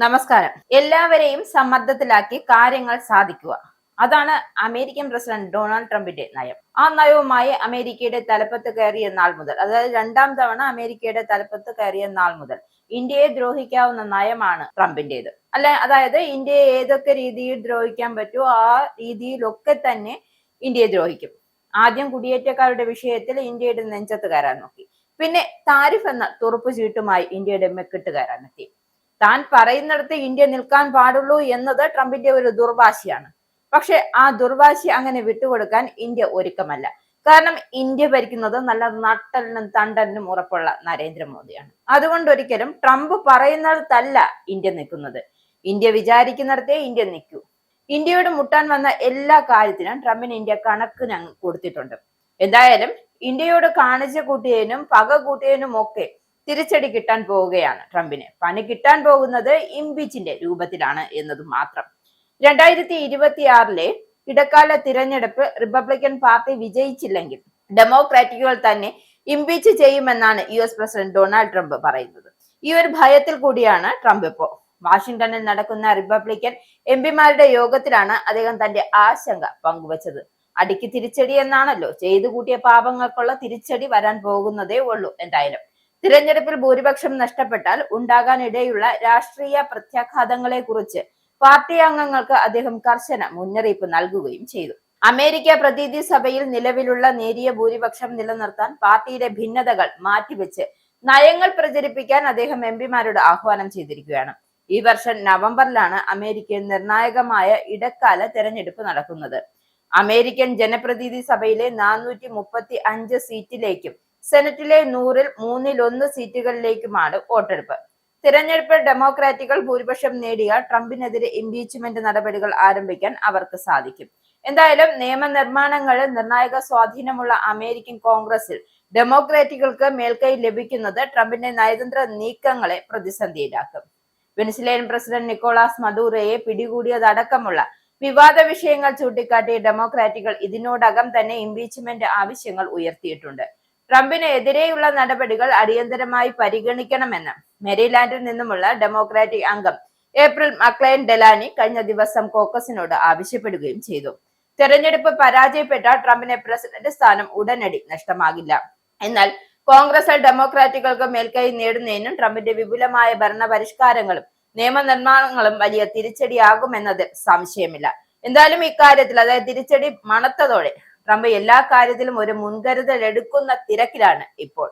നമസ്കാരം. എല്ലാവരെയും സമ്മർദ്ദത്തിലാക്കി കാര്യങ്ങൾ സാധിക്കുക. അതാണ് അമേരിക്കൻ പ്രസിഡന്റ് ഡൊണാൾഡ് ട്രംപിന്റെ നയം. ആ നയവുമായി അമേരിക്കയുടെ തലപ്പത്ത് കയറിയ നാൾ മുതൽ, അതായത് രണ്ടാം തവണ അമേരിക്കയുടെ തലപ്പത്ത് കയറിയ നാൾ മുതൽ ഇന്ത്യയെ ദ്രോഹിക്കാവുന്ന നയമാണ് ട്രംപിന്റേത്. അതായത് ഇന്ത്യയെ ഏതൊക്കെ രീതിയിൽ ദ്രോഹിക്കാൻ പറ്റുമോ ആ രീതിയിലൊക്കെ തന്നെ ഇന്ത്യയെ ദ്രോഹിക്കും. ആദ്യം കുടിയേറ്റക്കാരുടെ വിഷയത്തിൽ ഇന്ത്യയുടെ നെഞ്ചത്ത് കയറാൻ നോക്കി. പിന്നെ താരിഫ് എന്ന തുറുപ്പ് ചീട്ടുമായി ഇന്ത്യയുടെ മെക്കിട്ട് കയറാനെത്തി. താൻ പറയുന്നിടത്ത് ഇന്ത്യ നിൽക്കാൻ പാടുള്ളൂ എന്നത് ട്രംപിന്റെ ഒരു ദുർവാശിയാണ്. പക്ഷെ ആ ദുർവാശി അങ്ങനെ വിട്ടുകൊടുക്കാൻ ഇന്ത്യ ഒരുക്കമല്ല. കാരണം ഇന്ത്യ ഭരിക്കുന്നത് നല്ല നട്ടലിനും തണ്ടലിനും ഉറപ്പുള്ള നരേന്ദ്രമോദിയാണ്. അതുകൊണ്ട് ഒരിക്കലും ട്രംപ് പറയുന്നിടത്തല്ല ഇന്ത്യ നിൽക്കുന്നത്. ഇന്ത്യ വിചാരിക്കുന്നിടത്തേ ഇന്ത്യ നിൽക്കൂ. ഇന്ത്യയോട് മുട്ടാൻ വന്ന എല്ലാ കാര്യത്തിനും ട്രംപിന് ഇന്ത്യ കണക്ക് കൊടുത്തിട്ടുണ്ട്. എന്തായാലും ഇന്ത്യയോട് കാണിച്ച കൂട്ടിയതിനും പക കൂട്ടിയതിനും ഒക്കെ തിരിച്ചടി കിട്ടാൻ പോവുകയാണ് ട്രംപിന്. പണി കിട്ടാൻ പോകുന്നത് ഇംപീച്ചിന്റെ രൂപത്തിലാണ് എന്നത് മാത്രം. 2026 ഇടക്കാല തിരഞ്ഞെടുപ്പ് റിപ്പബ്ലിക്കൻ പാർട്ടി വിജയിച്ചില്ലെങ്കിൽ ഡെമോക്രാറ്റുകൾ തന്നെ ഇംപീച്ച് ചെയ്യുമെന്നാണ് US പ്രസിഡന്റ് ഡൊണാൾഡ് ട്രംപ് പറയുന്നത്. ഈ ഒരു ഭയത്തിൽ കൂടിയാണ് ട്രംപ് ഇപ്പോ വാഷിംഗ്ടണിൽ നടക്കുന്ന റിപ്പബ്ലിക്കൻ എംപിമാരുടെ യോഗത്തിലാണ് അദ്ദേഹം തന്റെ ആശങ്ക പങ്കുവച്ചത്. അടിക്ക് തിരിച്ചടി എന്നാണല്ലോ, ചെയ്തു കൂട്ടിയ പാപങ്ങൾക്കുള്ള തിരിച്ചടി വരാൻ പോകുന്നതേ ഉള്ളൂ. എന്തായാലും തിരഞ്ഞെടുപ്പിൽ ഭൂരിപക്ഷം നഷ്ടപ്പെട്ടാൽ ഉണ്ടാകാനിടയുള്ള രാഷ്ട്രീയ പ്രത്യാഘാതങ്ങളെ കുറിച്ച് പാർട്ടി അംഗങ്ങൾക്ക് അദ്ദേഹം കർശന മുന്നറിയിപ്പ് നൽകുകയും ചെയ്തു. അമേരിക്ക പ്രതിനിധി സഭയിൽ നിലവിലുള്ള നേരിയ ഭൂരിപക്ഷം നിലനിർത്താൻ പാർട്ടിയുടെ ഭിന്നതകൾ മാറ്റിവെച്ച് നയങ്ങൾ പ്രചരിപ്പിക്കാൻ അദ്ദേഹം എംപിമാരോട് ആഹ്വാനം ചെയ്തിരിക്കുകയാണ്. ഈ വർഷം നവംബറിലാണ് അമേരിക്കയിൽ നിർണായകമായ ഇടക്കാല തെരഞ്ഞെടുപ്പ് നടക്കുന്നത്. അമേരിക്കൻ ജനപ്രതിനിധി സഭയിലെ 435 സീറ്റിലേക്കും സെനറ്റിലെ 100ൽ 1/3 സീറ്റുകളിലേക്കുമാണ് വോട്ടെടുപ്പ്. തിരഞ്ഞെടുപ്പിൽ ഡെമോക്രാറ്റുകൾ ഭൂരിപക്ഷം നേടിയാൽ ട്രംപിനെതിരെ ഇംപീച്ച്മെന്റ് നടപടികൾ ആരംഭിക്കാൻ അവർക്ക് സാധിക്കും. എന്തായാലും നിയമനിർമ്മാണങ്ങളിൽ നിർണായക സ്വാധീനമുള്ള അമേരിക്കൻ കോൺഗ്രസിൽ ഡെമോക്രാറ്റുകൾക്ക് മേൽക്കൈ ലഭിക്കുന്നത് ട്രംപിന്റെ നയതന്ത്ര നീക്കങ്ങളെ പ്രതിസന്ധിയിലാക്കും. വെനസ്വേലൻ പ്രസിഡന്റ് നിക്കോളാസ് മദൂറോയെ പിടികൂടിയതടക്കമുള്ള വിവാദ വിഷയങ്ങൾ ചൂണ്ടിക്കാട്ടി ഡെമോക്രാറ്റുകൾ ഇതിനോടകം തന്നെ ഇംപീച്ച്മെന്റ് ആവശ്യങ്ങൾ ഉയർത്തിയിട്ടുണ്ട്. ട്രംപിന് എതിരെയുള്ള നടപടികൾ അടിയന്തരമായി പരിഗണിക്കണമെന്ന് മെരിലാൻഡിൽ നിന്നുമുള്ള ഡെമോക്രാറ്റിക് അംഗം ഏപ്രിൽ മക്ലൈൻ ഡെലാനി കഴിഞ്ഞ ദിവസം കോക്കസിനോട് ആവശ്യപ്പെടുകയും ചെയ്തു. തെരഞ്ഞെടുപ്പ് പരാജയപ്പെട്ടാൽ ട്രംപിന് പ്രസിഡന്റ് സ്ഥാനം ഉടനടി നഷ്ടമാകില്ല. എന്നാൽ കോൺഗ്രസിൽ ഡെമോക്രാറ്റുകൾക്ക് മേൽക്കൈ നേടുന്നതിനും ട്രംപിന്റെ വിപുലമായ ഭരണ പരിഷ്കാരങ്ങളും നിയമനിർമ്മാണങ്ങളും വലിയ തിരിച്ചടിയാകുമെന്നതിൽ സംശയമില്ല. എന്തായാലും ഇക്കാര്യത്തിൽ, അതായത് തിരിച്ചടി മണത്തതോടെ ട്രംപ് എല്ലാ കാര്യത്തിലും ഒരു മുൻകരുതൽ എടുക്കുന്ന തിരക്കിലാണ് ഇപ്പോൾ.